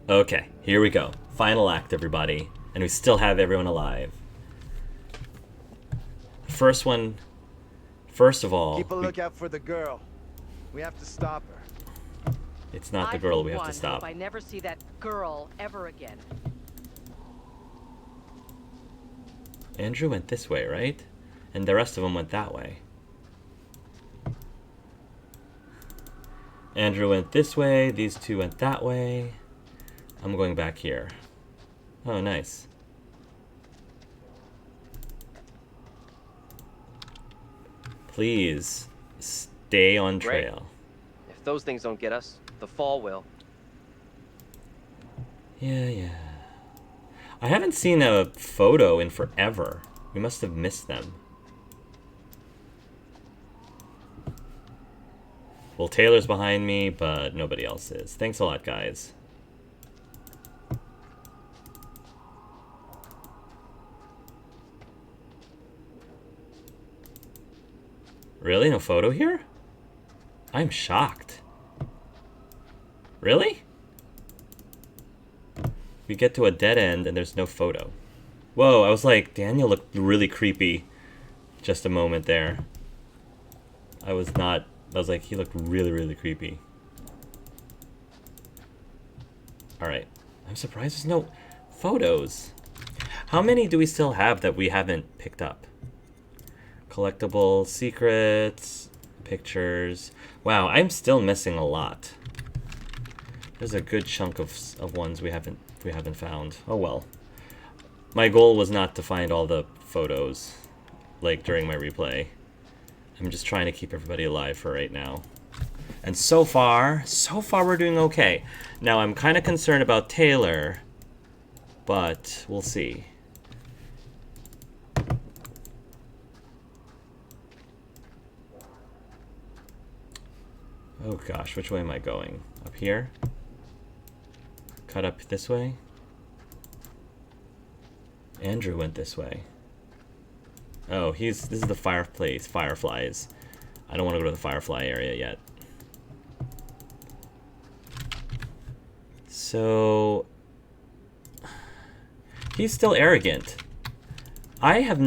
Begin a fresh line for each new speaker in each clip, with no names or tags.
Okay, here we go. Final act, everybody. And we still have everyone alive. First one, first of all...
Keep a lookout for the girl. We have to stop her.
It's not the girl we have to
I
stop.
hope I never see that girl ever again.
Andrew went this way, right? And the rest of them went that way. Andrew went this way, these two went that way. I'm going back here. Oh, nice. Please, stay on trail.
Great. If those things don't get us, the fall will.
Yeah. I haven't seen a photo in forever. We must have missed them. Well, Taylor's behind me, but nobody else is. Thanks a lot, guys. Really? No photo here? I'm shocked. Really? We get to a dead end and there's no photo. Whoa, I was like, Daniel looked really creepy just a moment there. I was like, he looked really, really creepy. Alright. I'm surprised there's no photos. How many do we still have that we haven't picked up? Collectible, secrets, pictures. Wow, I'm still missing a lot. There's a good chunk of ones we haven't found. Oh well. My goal was not to find all the photos, like during my replay. I'm just trying to keep everybody alive for right now. And so far we're doing okay. Now I'm kind of concerned about Taylor, but we'll see. Oh gosh, which way am I going? Up here? Cut up this way? Andrew went this way. Oh, this is the fireflies. I don't want to go to the firefly area yet. So he's still arrogant. I have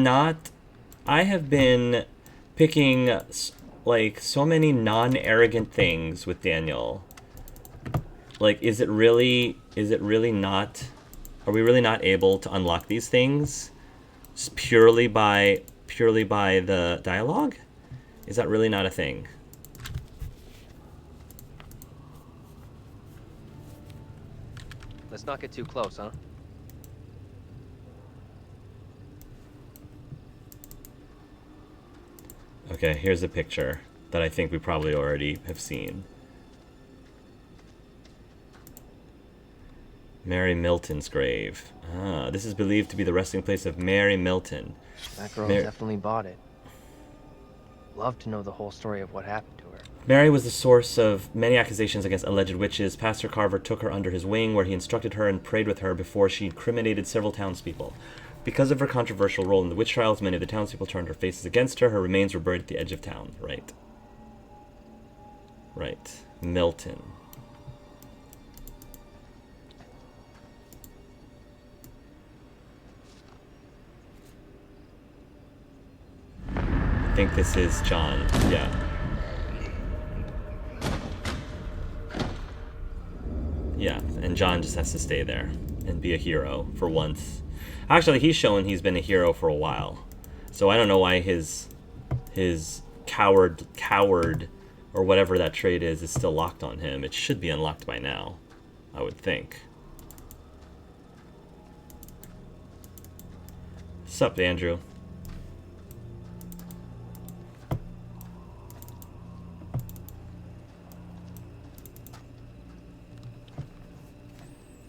been picking like so many non-arrogant things with Daniel. Like, is it really not, are we really not able to unlock these things just purely by the dialogue? Is that really not a thing?
Let's not get too close, huh?
Okay, here's a picture that I think we probably already have seen. Mary Milton's grave. Ah, this is believed to be the resting place of Mary Milton.
That girl definitely bought it. Love to know the whole story of what happened to her.
Mary was the source of many accusations against alleged witches. Pastor Carver took her under his wing, where he instructed her and prayed with her before she incriminated several townspeople. Because of her controversial role in the witch trials, many of the townspeople turned their faces against her. Her remains were buried at the edge of town. Right. Right. Milton. I think this is John. Yeah. Yeah, and John just has to stay there and be a hero for once. Actually, he's shown he's been a hero for a while. So I don't know why his coward or whatever that trait is still locked on him. It should be unlocked by now, I would think. Sup, Andrew?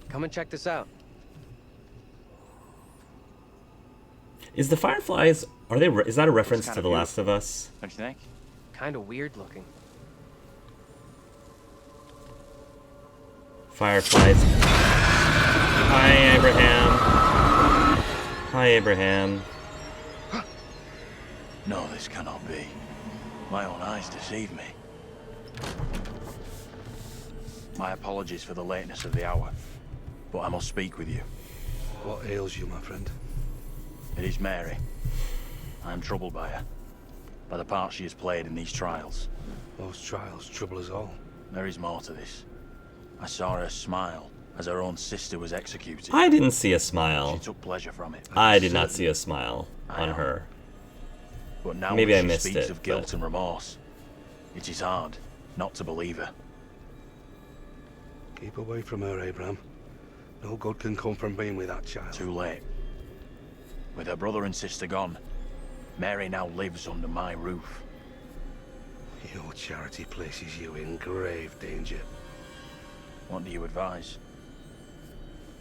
Come and check this out.
Is the fireflies, is that a reference to The Last of Us?
Don't you think?
Kind of weird looking.
Fireflies. Hi, Abraham. Hi, Abraham.
No, this cannot be. My own eyes deceive me. My apologies for the lateness of the hour. but I must speak with you.
What ails you, my friend?
It is Mary. I am troubled by her, by the part she has played in these trials.
Those trials trouble us all.
There is more to this. I saw her smile as her own sister was executed.
I didn't see a
She
smile.
took pleasure from it.
I did not see a smile
I
on
know.
her.
But now
Maybe
that
I
she
missed
speaks
it,
of guilt
but-
and remorse, it is hard not to believe her.
Keep away from her, Abraham. No good can come from being with that child.
Too late. With her brother and sister gone, Mary now lives under my roof.
Your charity places you in grave danger.
What do you advise?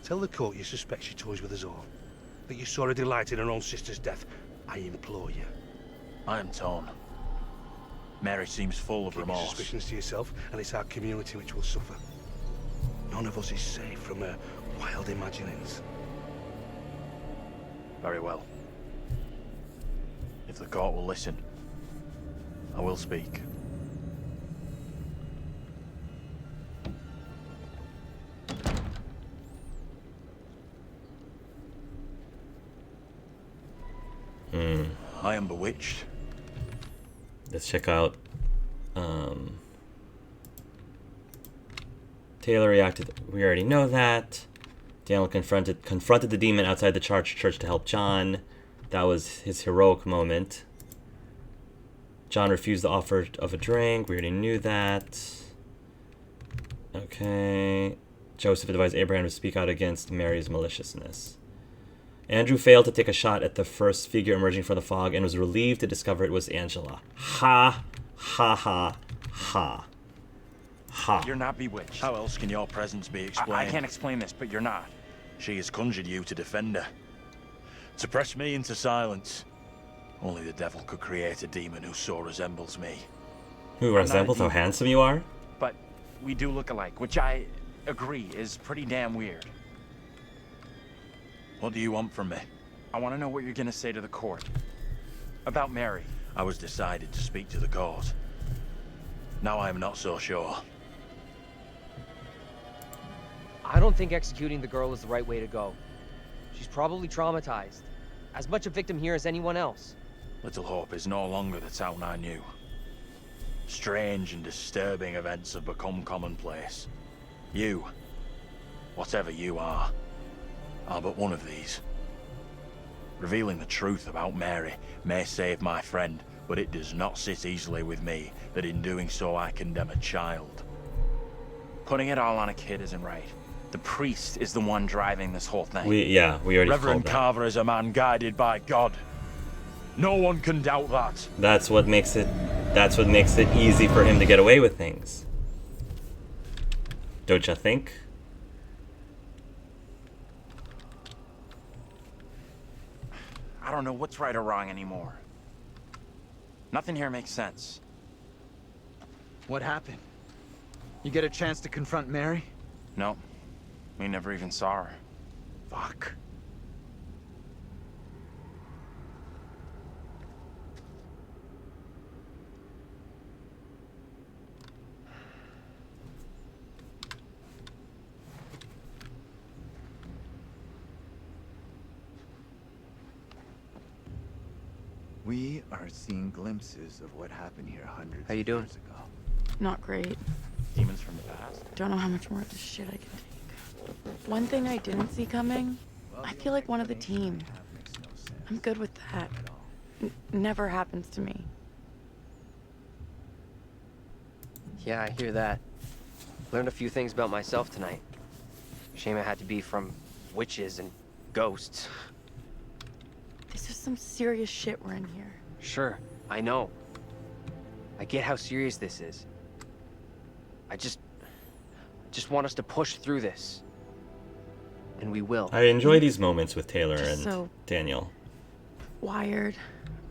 Tell the court you suspect she toys with us all. That you saw her delight in her own sister's death. I implore you.
I am torn. Mary seems full of
Keep your
remorse.
suspicions to yourself, and it's our community which will suffer. None of us is safe from her wild imaginings.
Very well. If the court will listen, I will speak. I am bewitched.
Let's check out. Taylor reacted. We already know that. Daniel confronted the demon outside the church to help John. That was his heroic moment. John refused the offer of a drink. We already knew that. Okay. Joseph advised Abraham to speak out against Mary's maliciousness. Andrew failed to take a shot at the first figure emerging from the fog and was relieved to discover it was Angela. Ha, ha, ha, ha. Ha.
You're not bewitched.
How else can your presence be explained?
I can't explain this, but you're not.
She has conjured you to defend her. To press me into silence. Only the devil could create a demon who so resembles me.
Who
I'm not a
resembles how
demon.
handsome you are?
But we do look alike, which I agree is pretty damn weird.
What do you want from me?
I want to know what you're gonna say to the court. About Mary.
I was decided to speak to the court. Now I am not so sure.
I don't think executing the girl is the right way to go. She's probably traumatized. As much a victim here as anyone else.
Little Hope is no longer the town I knew. Strange and disturbing events have become commonplace. You, whatever you are but one of these. Revealing the truth about Mary may save my friend, but it does not sit easily with me that in doing so I condemn a child.
Putting it all on a kid isn't right. The priest is the one driving this whole thing.
We already
Reverend
called that.
Carver is a man guided by God. No one can doubt that.
That's what makes it easy for him to get away with things. Don't you think?
I don't know what's right or wrong anymore. Nothing here makes sense.
What happened? You get a chance to confront Mary?
No, we never even saw her.
Fuck.
We are seeing glimpses of what happened here hundreds
How you
of
doing?
years ago.
Not great.
Demons from the past?
Don't know how much more of this shit I can take. One thing I didn't see coming, I feel like one of the team.
Makes no sense
I'm good with that.
at all.
Never happens to me.
Yeah, I hear that. Learned a few things about myself tonight. Shame it had to be from witches and ghosts.
This is some serious shit we're in here.
Sure, I know. I get how serious this is. I just want us to push through this. And we will.
I enjoy these moments with Taylor
Just
and
so-
Daniel.
Wired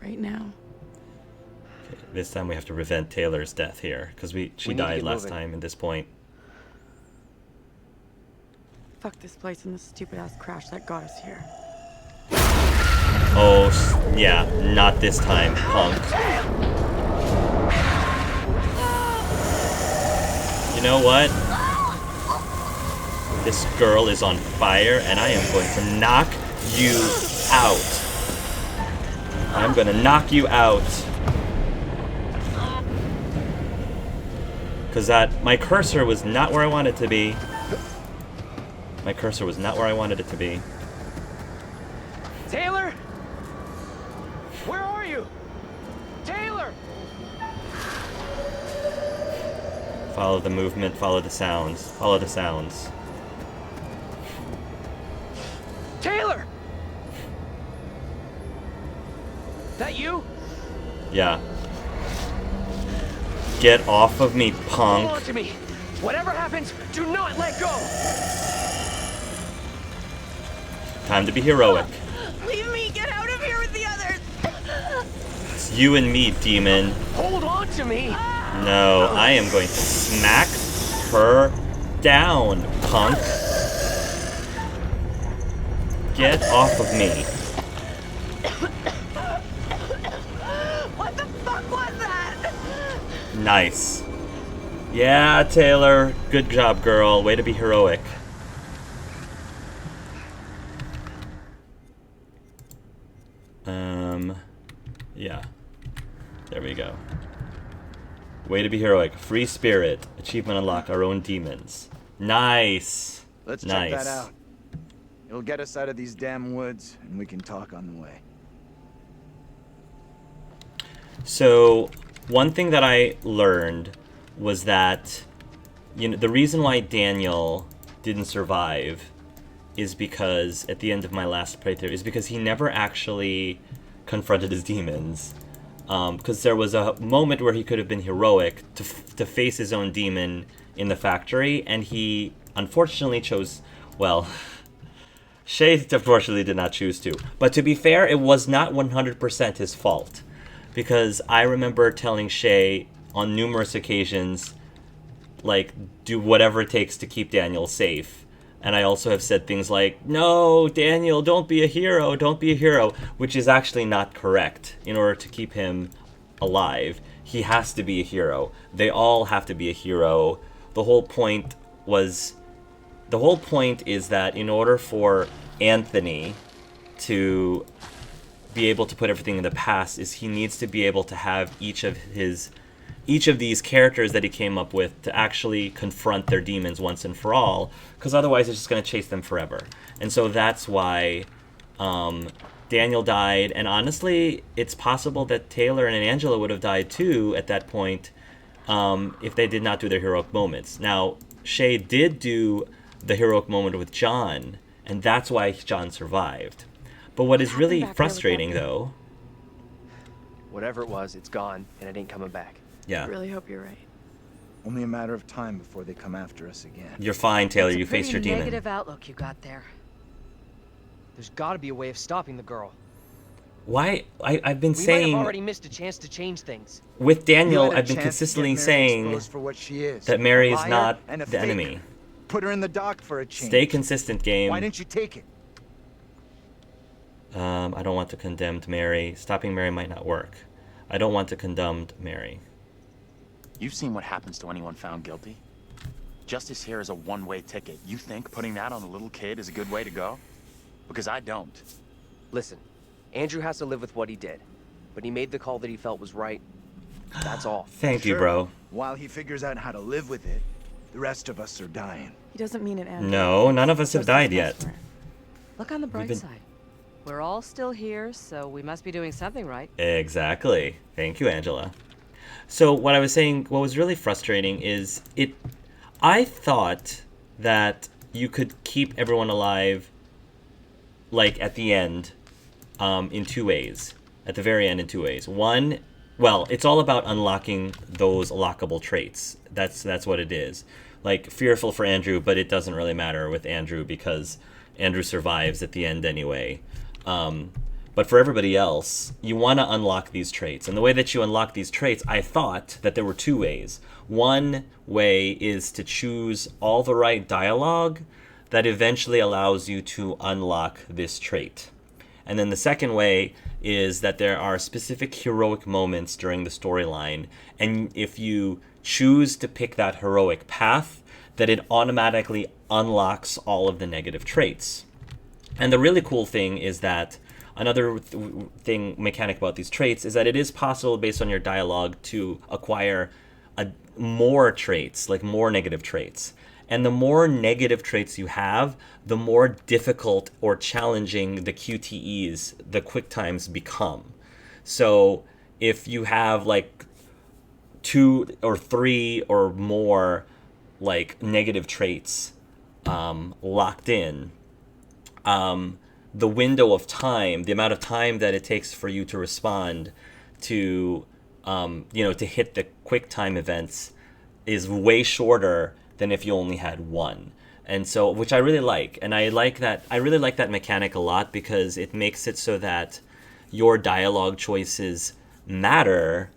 right now.
Okay, this time we have to prevent Taylor's death here because she
We need to
died
get
last
moving.
time at this point.
Fuck this place and the stupid ass crash that got us here.
Oh, yeah, not this time, punk. You know what? This girl is on fire, and I am going to knock you out. I'm gonna knock you out. Because my cursor was not where I wanted it to be. My cursor was not where I wanted it to be.
Taylor? Where are you? Taylor!
Follow the movement, follow the sounds. Follow the sounds.
Taylor! That you?
Yeah. Get off of me, punk.
Hold on to me. Whatever happens, do not let go.
Time to be heroic.
Leave me! Get out of here with the others!
It's you and me, demon.
Hold on to me.
No, I am going to smack her down, punk. Get off of me.
What the fuck was that?
Nice. Yeah, Taylor. Good job, girl. Way to be heroic. Yeah. There we go. Way to be heroic. Free spirit. Achievement unlock. Our own demons. Nice.
Let's
nice.
check that out. It'll get us out of these damn woods, and we can talk on the way.
So, one thing that I learned was that, you know, the reason why Daniel didn't survive is because, at the end of my last playthrough, is because he never actually confronted his demons. Because there was a moment where he could have been heroic to face his own demon in the factory, and he unfortunately chose, well, Shay unfortunately did not choose to. But to be fair, it was not 100% his fault. Because I remember telling Shay on numerous occasions, like, do whatever it takes to keep Daniel safe. And I also have said things like, no, Daniel, don't be a hero, don't be a hero, which is actually not correct. In order to keep him alive, he has to be a hero. They all have to be a hero. The whole point is that in order for Anthony to be able to put everything in the past, is he needs to be able to have each of these characters that he came up with to actually confront their demons once and for all, because otherwise it's just going to chase them forever. And so that's why Daniel died, and honestly, it's possible that Taylor and Angela would have died too at that point if they did not do their heroic moments. Now, Shay did do the heroic moment with John, and that's why John survived. But what is really frustrating, though...
Whatever it was, it's gone, and it ain't coming back.
Yeah.
I really hope you're right.
Only a matter of time before they come after us again.
You're fine, Taylor. You faced your demon.
Negative outlook you got there.
There's got to be a way of stopping the girl.
Why? I've been
We might
saying...
have already missed a chance to change things.
With Daniel,
You had a
I've been
chance to
consistently
get Mary
saying
exposed for what she is.
that Mary
A
is
liar
not
and a
the
fake.
enemy.
Put her in the dock for a change.
Stay consistent, game.
Why didn't you take it?
I don't want to condemn Mary. Stopping Mary might not work. I don't want to condemn Mary.
You've seen what happens to anyone found guilty. Justice here is a one-way ticket. You think putting that on a little kid is a good way to go? Because I don't.
Listen, Andrew has to live with what he did, but he made the call that he felt was right. That's all.
Thank you, bro.
While he figures out how to live with it, the rest of us are dying.
He doesn't mean it, Andrew.
No, none of us have died yet.
Look on the bright
been-
side. We're all still here, so we must be doing something right.
Exactly. Thank you, Angela. So what I was saying, what was really frustrating is I thought that you could keep everyone alive, like at the end, in two ways. At the very end, in two ways. One, well, it's all about unlocking those lockable traits. That's what it is. Like, fearful for Andrew, but it doesn't really matter with Andrew because Andrew survives at the end anyway. But for everybody else, you want to unlock these traits. And the way that you unlock these traits, I thought that there were two ways. One way is to choose all the right dialogue that eventually allows you to unlock this trait. And then the second way is that there are specific heroic moments during the storyline. And if you choose to pick that heroic path, that it automatically unlocks all of the negative traits. And the really cool thing is that another mechanic about these traits is that it is possible, based on your dialogue, to acquire more traits, like more negative traits. And the more negative traits you have, the more difficult or challenging the QTEs, the quick times, become. So if you have like 2 or 3 or more like negative traits locked in, the window of time, the amount of time that it takes for you to respond to, to hit the quick time events is way shorter than if you only had 1. And so, which I really like. And I really like that mechanic a lot, because it makes it so that your dialogue choices matter,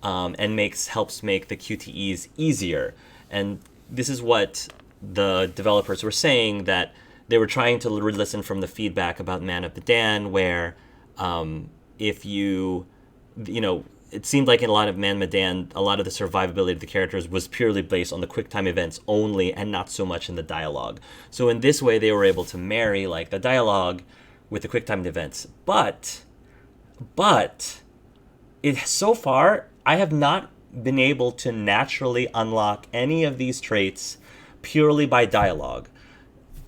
and helps make the QTEs easier. And this is what the developers were saying, that they were trying to listen from the feedback about Man of Medan, where if it seemed like in a lot of Man Medan, a lot of the survivability of the characters was purely based on the QuickTime events only, and not so much in the dialogue. So in this way, they were able to marry like the dialogue with the QuickTime events. But so far, I have not been able to naturally unlock any of these traits purely by dialogue.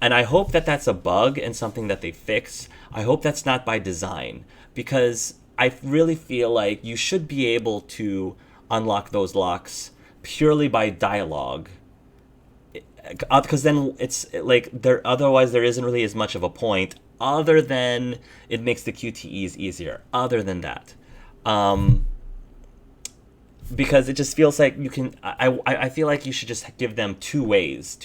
And I hope that that's a bug and something that they fix. I hope that's not by design, because I really feel like you should be able to unlock those locks purely by dialogue, because then it's like otherwise there isn't really as much of a point, other than it makes the QTEs easier. Other than that, because it just feels like you can. I feel like you should just give them two ways.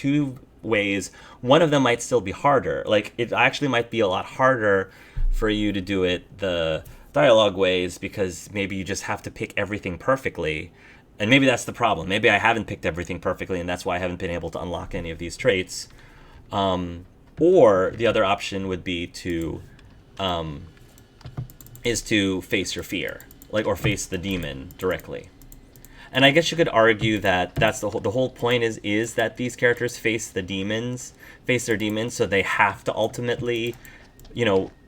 One of them might still be harder. Like, it actually might be a lot harder for you to do it the dialogue ways, because maybe you just have to pick everything perfectly. And maybe that's the problem. Maybe I haven't picked everything perfectly, and that's why I haven't been able to unlock any of these traits. Or the other option would be to face your fear, or face the demon directly. And I guess you could argue that that's the whole point is that these characters face their demons, so they have to ultimately,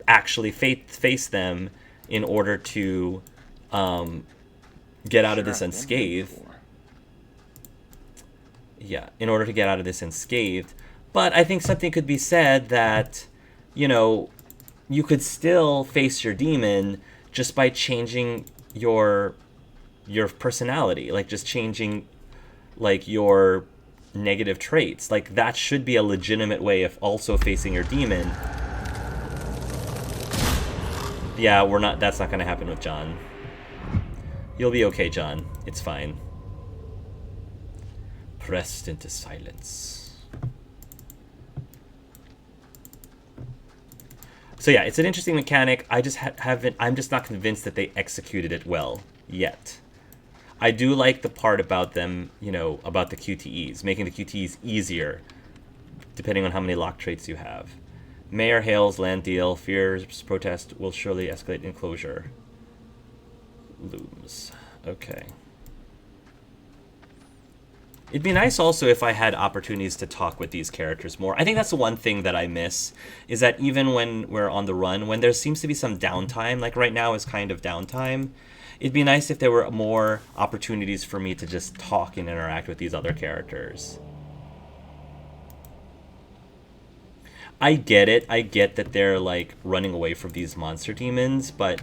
actually face them in order to get out of this unscathed. Yeah, in order to get out of this unscathed. But I think something could be said that, you could still face your demon just by changing your personality, just changing your negative traits. That should be a legitimate way of also facing your demon. Yeah, that's not gonna happen with John. You'll be okay, John. It's fine. Pressed into silence. So yeah, it's an interesting mechanic. I just I'm just not convinced that they executed it well yet. I do like the part about them, about the QTEs, making the QTEs easier, depending on how many lock traits you have. Mayor hails land deal. Fears protest will surely escalate enclosure. Looms. Okay. It'd be nice also if I had opportunities to talk with these characters more. I think that's the one thing that I miss, is that even when we're on the run, when there seems to be some downtime, like right now is kind of downtime, it'd be nice if there were more opportunities for me to just talk and interact with these other characters. I get it. I get that they're, running away from these monster demons, but,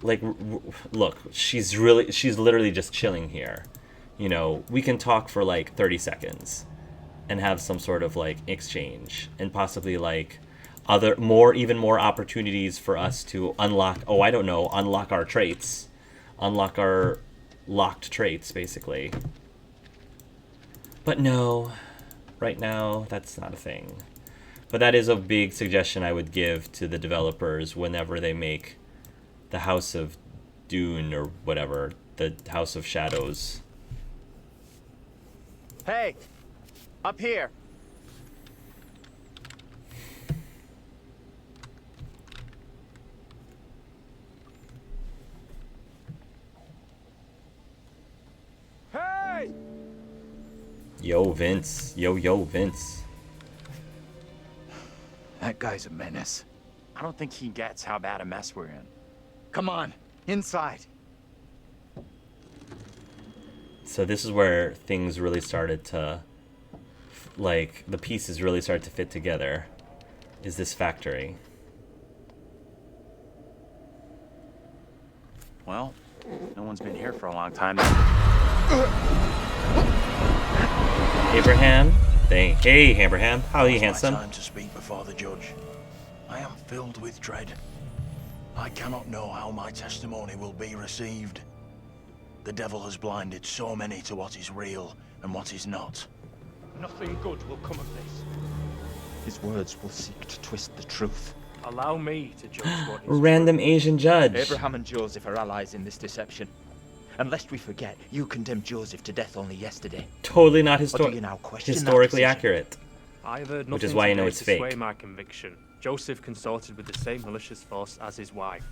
look, she's literally just chilling here. We can talk for, 30 seconds and have some sort of, exchange, and possibly, even more opportunities for us to unlock our traits. Unlock our locked traits, basically. But no, right now, that's not a thing. But that is a big suggestion I would give to the developers whenever they make the House of Dune, or whatever, the House of Shadows.
Hey! Up here!
Yo, Vince. Yo, Vince.
That guy's a menace.
I don't think he gets how bad a mess we're in.
Come on, inside.
So this is where things really started to, like, the pieces really started to fit together. Is this factory?
Well, no one's been here for a long time.
Abraham? Hey, Abraham. How are you,
Now's my
handsome?
time to speak before the judge. I am filled with dread. I cannot know how my testimony will be received. The devil has blinded so many to what is real and what is not.
Nothing good will come of this.
His words will seek to twist the truth.
Allow me to judge what is
Random Asian judge.
Abraham and Joseph are allies in this deception. And lest we forget, you condemned Joseph to death only yesterday.
Totally not
Or do you now question that
historically
decision?
accurate.
I have heard
Which is
nothing
why you know
today
it's
to
fake.
sway my conviction. Joseph consorted with the same malicious force as his wife.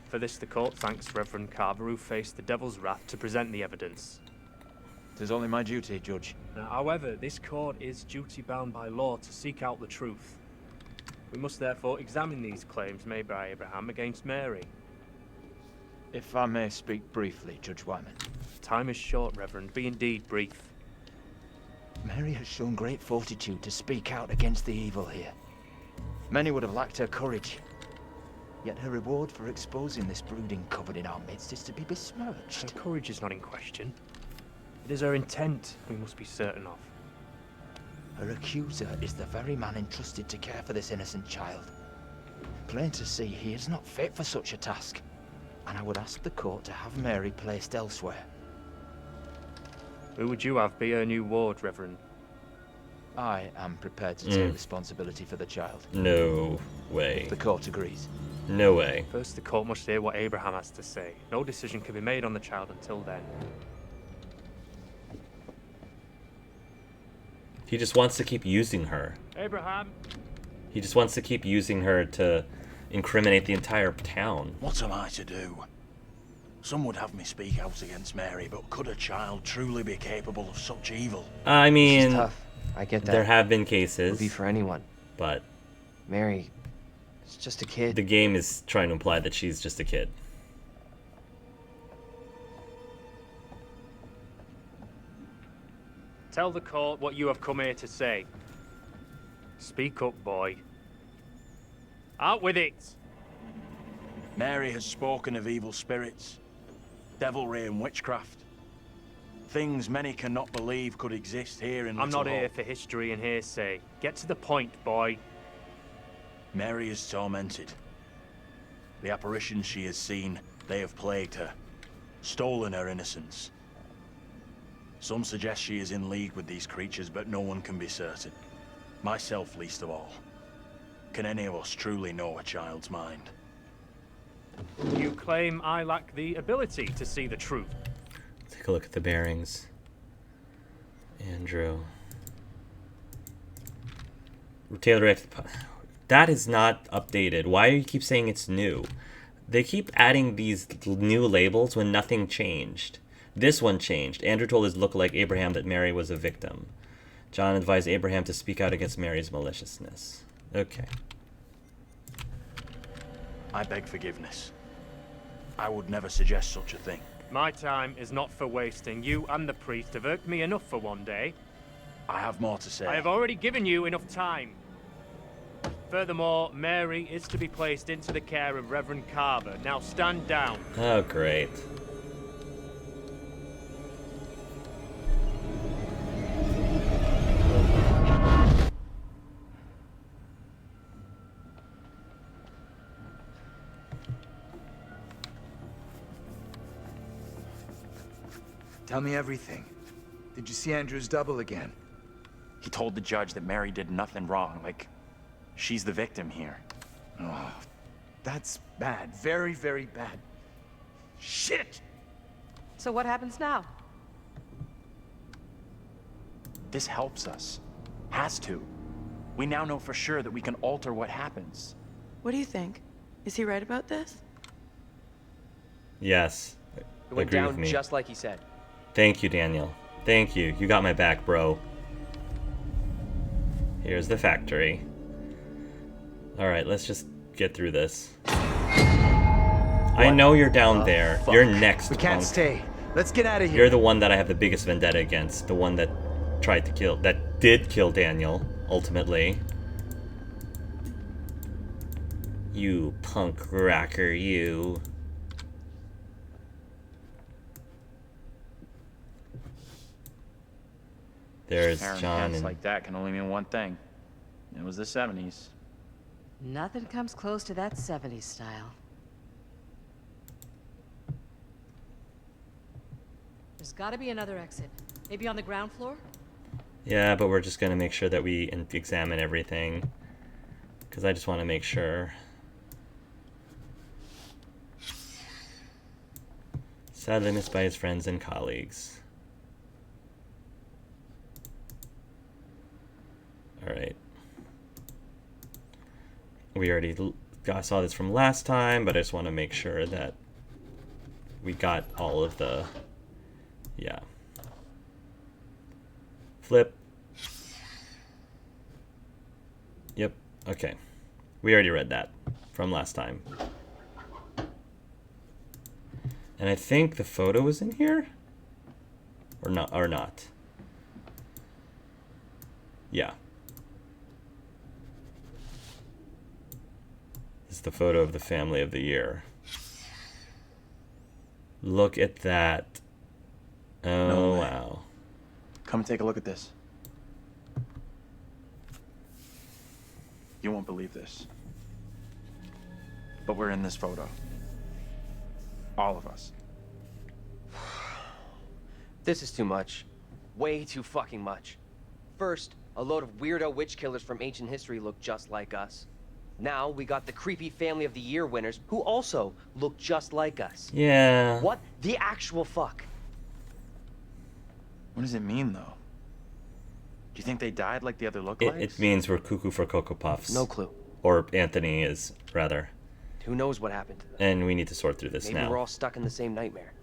For this, the court thanks Reverend Carver, who faced the devil's wrath to present the evidence.
It is only my duty, Judge.
However, this court is duty-bound by law to seek out the truth. We must therefore examine these claims made by Abraham against Mary.
If I may speak briefly, Judge Wyman.
Time is short, Reverend. Be indeed brief.
Mary has shown great fortitude to speak out against the evil here. Many would have lacked her courage. Yet her reward for exposing this brooding coven in our midst is to be besmirched.
Her courage is not in question. It is her intent we must be certain of.
Her accuser is the very man entrusted to care for this innocent child. Plain to see, he is not fit for such a task. And I would ask the court to have Mary placed elsewhere.
Who would you have be her new ward, Reverend?
I am prepared to take responsibility for the child.
No way.
The court agrees.
No way.
First, the court must hear what Abraham has to say. No decision can be made on the child until then.
He just wants to keep using her.
Abraham!
He just wants to keep using her to incriminate the entire town.
What am I to do? Some would have me speak out against Mary, but could a child truly be capable of such evil?
I
This
mean,
is tough. I get that.
there have been
It would
cases,
be for anyone.
but
Mary, it's just a kid.
the game is trying to imply that she's just a kid.
Tell the court what you have come here to say. Speak up, boy. Out with it!
Mary has spoken of evil spirits, devilry and witchcraft. Things many cannot believe could exist here in
I'm
Little
not here
Hope.
for history and hearsay. Get to the point, boy.
Mary is tormented. The apparitions she has seen, they have plagued her, stolen her innocence. Some suggest she is in league with these creatures, but no one can be certain. Myself least of all. Can any of us truly know a child's mind?
You claim I lack the ability to see the truth.
Take a look at the bearings. Andrew. Taylor, that is not updated. Why do you keep saying it's new? They keep adding these new labels when nothing changed. This one changed. Andrew told his lookalike Abraham that Mary was a victim. John advised Abraham to speak out against Mary's maliciousness. Okay.
I beg forgiveness. I would never suggest such a thing.
My time is not for wasting. You and the priest have irked me enough for one day.
I have more to say.
I have already given you enough time. Furthermore, Mary is to be placed into the care of Reverend Carver. Now stand down.
Oh, great.
Tell me everything. Did you see Andrew's double again?
He told the judge that Mary did nothing wrong, like she's the victim here.
Oh, that's bad. Very, very bad. Shit!
So what happens now?
This helps us. Has to. We now know for sure that we can alter what happens.
What do you think? Is he right about this?
Yes.
It went
Agree
down
with me.
just like he said.
Thank you, Daniel. Thank you. You got my back, bro. Here's the factory. Alright, let's just get through this. I know you're down there.
Fuck.
You're next,
We can't
punk.
stay. Let's get out of here.
You're the one that I have the biggest vendetta against. The one that tried to kill... that did kill Daniel, ultimately. You punk rocker, you. There's
Aaron
John
Kent's
and...
like that can only mean one thing. It was the 70s.
Nothing comes close to that 70s style. There's gotta be another exit. Maybe on the ground floor?
Yeah, but we're just gonna make sure that we examine everything. Because I just want to make sure. Sadly missed by his friends and colleagues. Alright. We already saw this from last time, but I just want to make sure that we got all of the... Yeah. Flip. Yep. Okay. We already read that from last time. And I think the photo was in here? Or not. Yeah. This is the photo of the family of the year. Look at that. Oh,
No way.
wow.
Come and take a look at this. You won't believe this. But we're in this photo. All of us.
This is too much. Way too fucking much. First, a load of weirdo witch killers from ancient history look just like us. Now we got the creepy family of the year winners who also look just like us.
Yeah.
What the actual fuck?
What does it mean, though? Do you think they died like the other lookalikes?
It means we're cuckoo for Cocoa Puffs.
No clue.
Or Anthony is, rather.
Who knows what happened to them?
And we need to sort through this
Maybe
now.
we're all stuck in the same nightmare.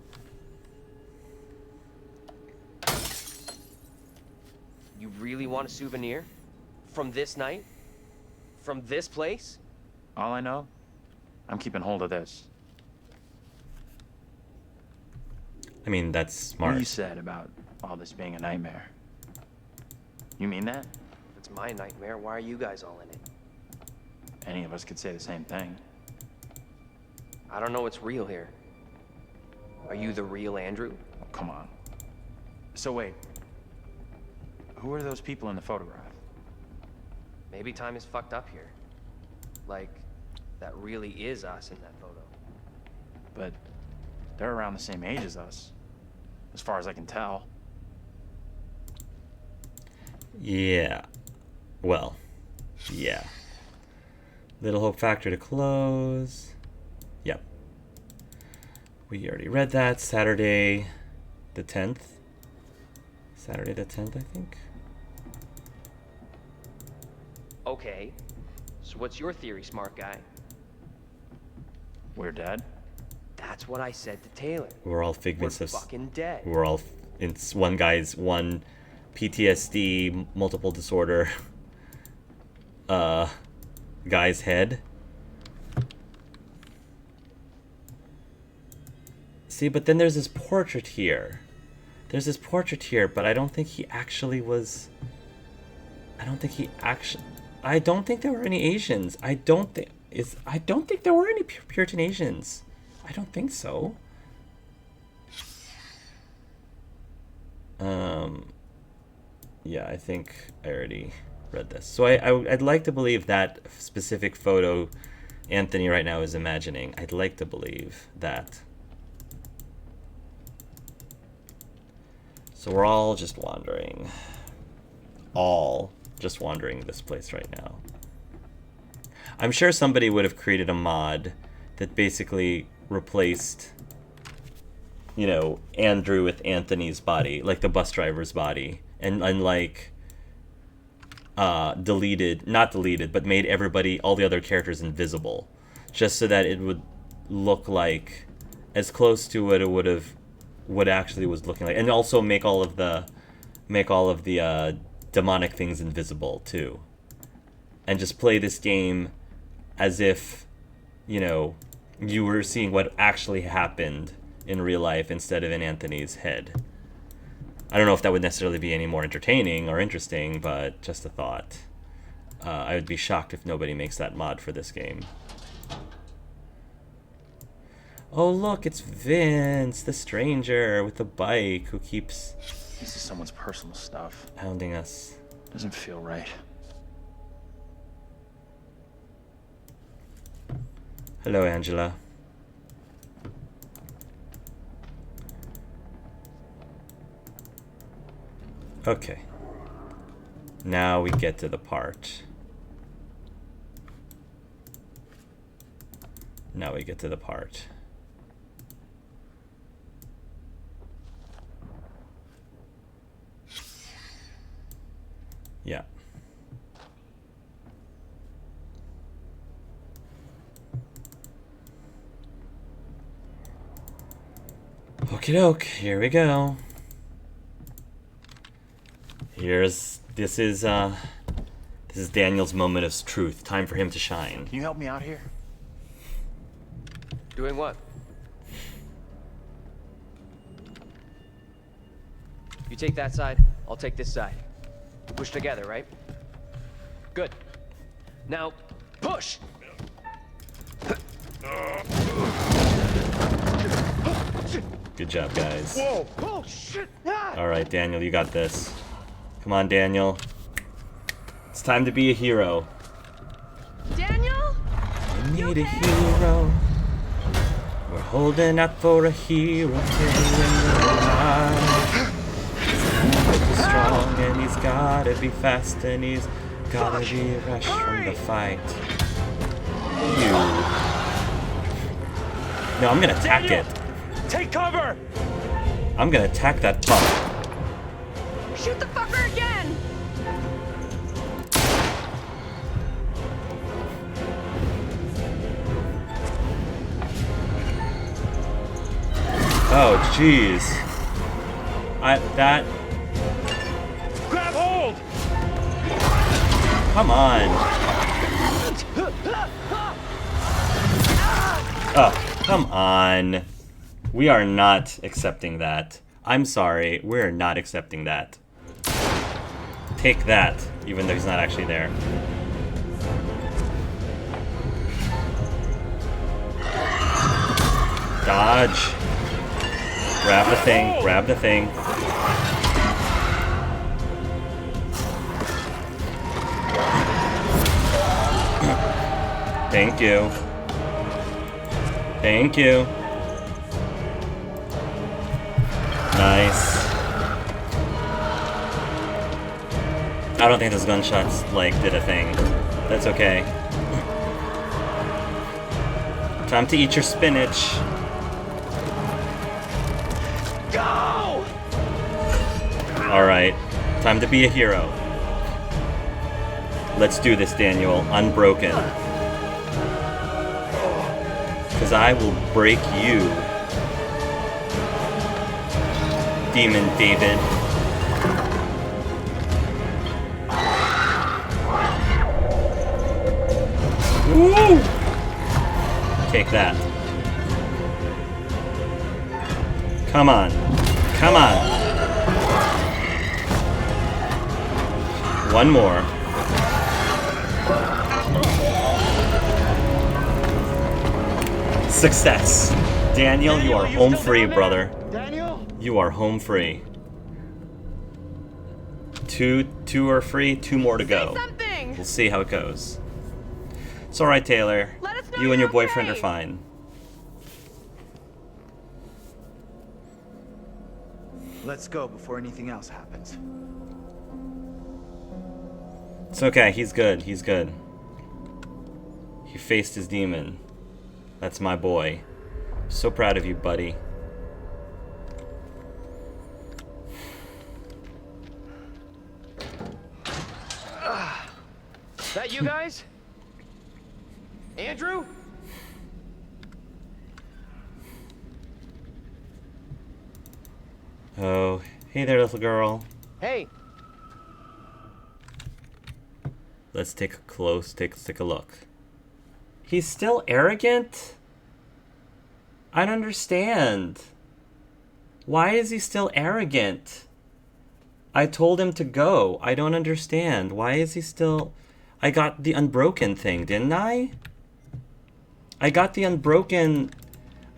You really want a souvenir? From this night? From this place?
All I know, I'm keeping hold of this.
I mean, that's
What
smart.
you said about all this being a nightmare. You mean that?
If it's my nightmare, why are you guys all in it?
Any of us could say the same thing.
I don't know what's real here. Are you the real Andrew?
Oh, come on. So wait. Who are those people in the photograph?
Maybe time is fucked up here. Like, that really is us in that photo.
But they're around the same age as us, as far as I can tell.
Yeah. Well, yeah. Little Hope Factor to close. Yep. We already read that. Saturday the 10th. Saturday the 10th, I think.
Okay. So what's your theory, smart guy?
We're dead?
That's what I said to Taylor.
We're all
We're
figments of...
fucking dead.
We're all... It's one PTSD, multiple disorder, guy's head. See, but then there's this portrait here. There's this portrait here, but I don't think he actually was... I don't think there were any Asians. I don't think there were any Puritan Asians. I don't think so. Yeah, I think I already read this. So I'd like to believe that specific photo Anthony right now is imagining. I'd like to believe that. So we're all just wandering. All just wandering this place right now. I'm sure somebody would have created a mod that basically replaced, you know, Andrew with Anthony's body, like the bus driver's body, and like not deleted, but made all the other characters invisible, just so that it would look like as close to what it would have what it actually was looking like, and also make all of the demonic things invisible too, and just play this game as if, you know, you were seeing what actually happened in real life instead of in Anthony's head. I don't know if that would necessarily be any more entertaining or interesting, but just a thought. I would be shocked if nobody makes that mod for this game. Oh look, it's Vince, the stranger with the bike who keeps...
This is someone's personal stuff.
Hounding us.
Doesn't feel right.
Hello, Angela. Okay. Now we get to the part. Now we get to the part. Yeah. Okie doke, here we go. This is Daniel's moment of truth. Time for him to shine.
Can you help me out here?
Doing what? You take that side, I'll take this side. We push together, right? Good. Now, push!
Good job, guys.
Whoa! Oh, shit!
All right, Daniel, you got this. Come on, Daniel. It's time to be a hero.
Daniel?
I need a hero. We're holding out for a hero till the end of the night. He's strong and he's gotta be fast and he's gotta be rushed from the fight. You. No, I'm gonna attack it.
Take cover!
I'm gonna attack that bump.
Shoot the fucker again!
Oh, jeez. That...
Grab hold!
Come on. Oh, come on. We are not accepting that. I'm sorry, we're not accepting that. Take that, even though he's not actually there. Dodge. Grab the thing, grab the thing. Thank you. Thank you. Nice. I don't think those gunshots, like, did a thing. That's okay. Time to eat your spinach.
Go!
Alright. Time to be a hero. Let's do this, Daniel. Unbroken. Because I will break you. Demon David. Woo! Take that. Come on. Come on. One more. Success. Daniel, you are home free, brother.
Daniel?
You are home free. Two are free, 2 more to go.
Something!
We'll see how it goes. It's alright, Taylor.
Let us know
You and your
you're
boyfriend are
okay.
fine.
Let's go before anything else happens.
It's okay, he's good, he's good. He faced his demon. That's my boy. So proud of you, buddy.
That you guys? Andrew?
Oh, hey there, little girl.
Hey,
Let's take a look. He's still arrogant? I don't understand. Why is he still arrogant? I told him to go. I don't understand. Why is he still... I got the unbroken thing, didn't I? I got the unbroken...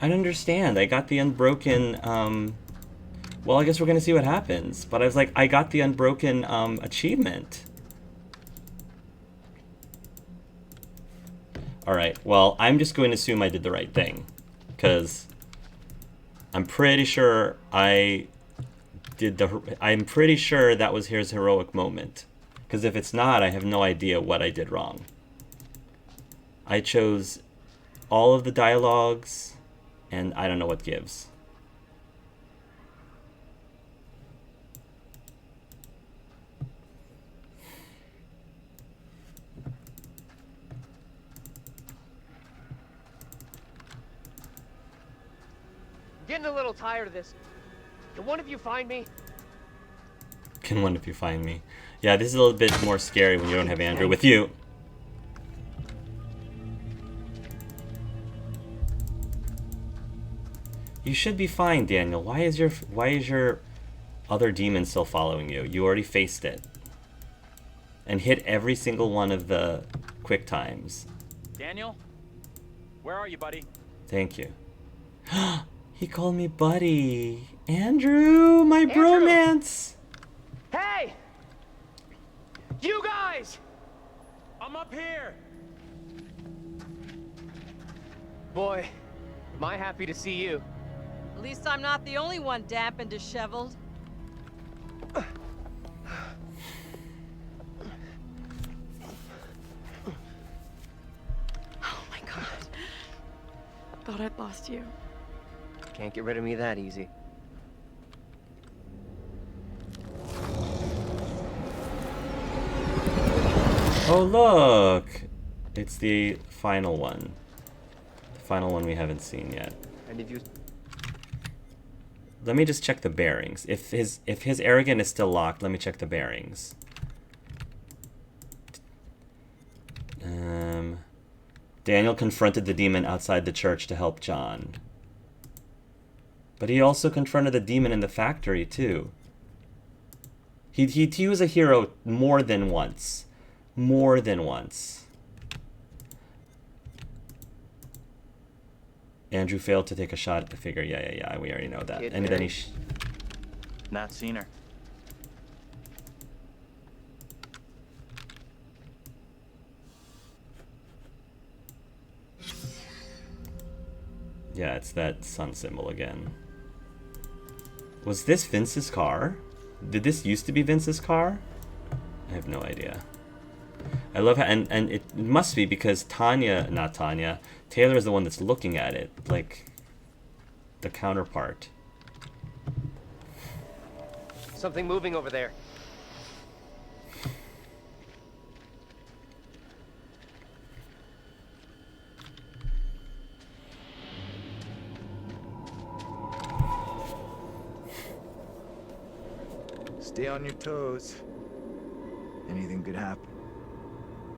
I don't understand. I got the unbroken, well, I guess we're gonna see what happens. But I was like, I got the unbroken, achievement. Alright, well, I'm just going to assume I did the right thing. Because I'm pretty sure I'm pretty sure that was his heroic moment. Because if it's not, I have no idea what I did wrong. I chose all of the dialogues, and I don't know what gives.
getting a little tired of this. Can one of you find me?
Can one of you find me? Yeah, this is a little bit more scary when you don't have Andrew with you. You should be fine, Daniel. Why is your other demon still following you? You already faced it. And hit every single one of the quick times.
Daniel? Where are you, buddy?
Thank you. He called me buddy. Andrew, my
Andrew!
bromance.
Hey! You guys!
I'm up here!
Boy, am I happy to see you.
At least I'm not the only one damp and disheveled.
Oh my god. Thought I'd lost you.
Can't get rid of me that easy.
Oh, look! It's the final one. The final one we haven't seen yet.
And if you...
Let me just check the bearings. If his arrogant is still locked, let me check the bearings. Daniel confronted the demon outside the church to help John. But he also confronted the demon in the factory, too. He was a hero more than once. More than once. Andrew failed to take a shot at the figure. Yeah. We already know that.
Kid
And then
Mary.
he...
Not seen her.
Yeah, it's that sun symbol again. Was this Vince's car? Did this used to be Vince's car? I have no idea. I love how, and it must be because Taylor is the one that's looking at it, like the counterpart.
Something moving over there.
Stay on your toes. Anything could happen.